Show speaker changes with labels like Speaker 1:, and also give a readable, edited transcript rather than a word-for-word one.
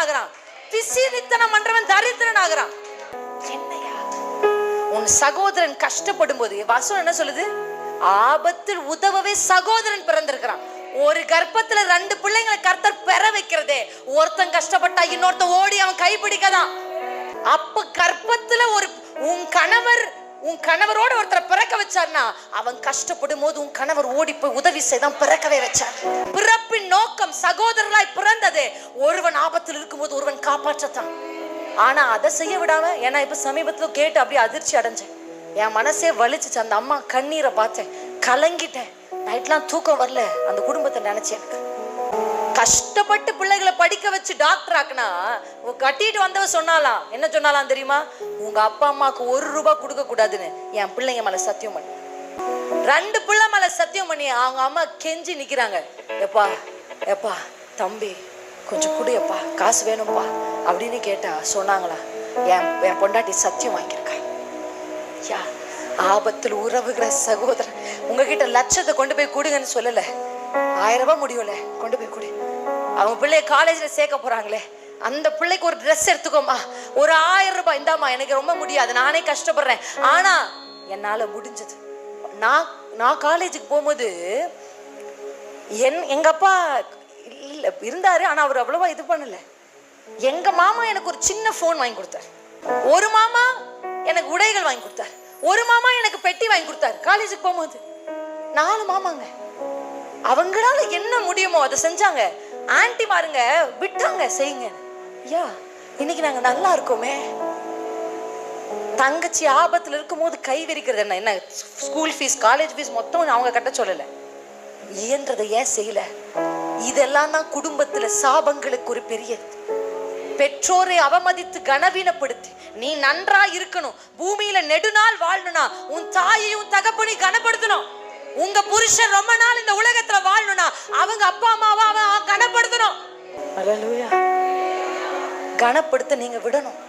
Speaker 1: ஆகுறான். பிசினித்தனம் பண்றவன் தரித்திரன் ஆகுறான். என்னையா உன் சகோதரன் கஷ்டப்படும் போது வசனம் என்ன சொல்லுது? ஆபத்தில் உதவவே சகோதரன் பிறந்திருக்கிறான். ஒரு கர்ப்பத்துல 2 பிள்ளைங்களை கர்த்தர் பெற வைக்கிறதே, ஒருத்தன் கஷ்டப்பட்டா இன்னொருத்தன் ஓடி அவன் கைப்பிடிக்கதான். அப்ப கர்ப்பத்துல உன் கணவரோட ஒருத்தரை பிறக்க வச்சார்னா, அவன் கஷ்டப்படும் போது உன் கணவர் ஓடி போய் உதவி செய்தான் பிறக்கவே வச்சார். பிறப்பின் நோக்கம் சகோதரர்களாய் பிறந்தது ஒருவன் ஆபத்தில் இருக்கும்போது ஒருவன் காப்பாற்றத்தான். ஆனா அதை செய்ய விடாம, ஏன்னா இப்ப சமீபத்துல கேட்டு அப்படியே அதிர்ச்சி அடைஞ்சேன். என் மனசே வலிச்சுச்சு. அந்த அம்மா கண்ணீரை பார்த்தேன், கலங்கிட்டேன். நைட்லாம் தூக்கம் வரல. அந்த குடும்பத்தை நினைச்சேன். கஷ்டப்பட்டு பிள்ளைகளை படிக்க வச்சு டாக்டர் ஆக்குனா, கட்டிட்டு வந்தவ சொன்னாலாம், என்ன சொன்னாலாம் தெரியுமா? உங்க அப்பா அம்மாவுக்கு 1 ரூபாய் கொடுக்க கூடாதுன்னு என் பிள்ளைங்க மேல சத்தியம் பண்ணி, 2 பிள்ளை மேல சத்தியம் பண்ணி அவங்க அம்மா கெஞ்சி நிக்கிறாங்க. எப்பா எப்பா தம்பி கொஞ்சம் குடியப்பா, காசு வேணும்ப்பா அப்படின்னு கேட்டா சொன்னாங்களா, என் பொண்டாட்டி சத்தியம் வாங்கியிருக்கா. யா, ஆபத்தில் உறவுகிற சகோதரன் உங்ககிட்ட லட்சத்தை கொண்டு போய் கொடுங்கன்னு சொல்லல, 1000 ரூபாய் முடியல கொண்டு போய் கொடு. அவங்க பிள்ளைய காலேஜ்ல சேர்க்க போறாங்களே, அந்த பிள்ளைக்கு ஒரு ட்ரெஸ் எடுத்துக்கோமா, ஒரு 1000 ரூபாய் இந்தாமா, எனக்கு ரொம்ப முடியாது, நானே கஷ்டப்படுறேன், ஆனா என்னால முடிஞ்சது. நான் காலேஜுக்கு போகும்போது எங்க அப்பா இல்ல இருந்தாரு, ஆனா அவர் அவ்வளவா இது பண்ணல. எங்க மாமா எனக்கு ஒரு சின்ன போன் வாங்கி கொடுத்தார், ஒரு மாமா எனக்கு உடைகள் வாங்கி கொடுத்தார், ஒரு மாமா எனக்கு பெட்டி வாங்கி கொடுத்தார். காலேஜுக்கு போகும்போது 4 மாமாங்க. அவங்களால என்ன முடியுமோ அதை செஞ்சாங்க. ஆன்டி மாருங்க விட்டாங்க செய்யுங்க. ஐயா, இன்னைக்கு நாங்க நல்லா இருக்கோமே. தங்கச்சி ஆபத்துல இருக்கும் போது கை விரிக்கிறது என்ன? ஸ்கூல் ஃபீஸ், காலேஜ் ஃபீஸ் மொத்தம் அவங்க கட்ட சொல்லல, இயன்றதை ஏன் செய்யல? இதெல்லாம் தான் குடும்பத்துல சாபங்களுக்கு ஒரு பெரிய. பெற்றோரை அவமதித்து கனவீனப்படுத்தி நீ நன்றா இருக்கணும், பூமியில நெடுநாள் வாழணும்னா உன் தாயையும் தகப்பனை கனப்படுத்தணும். உங்க புருஷன் ரொம்ப நாள் இந்த உலகத்துல வாழணும்னா அவங்க அப்பா அம்மாவை அவன் கனப்படுத்தணும். அல்லேலூயா. கனப்படுத்த நீங்க விடணும்.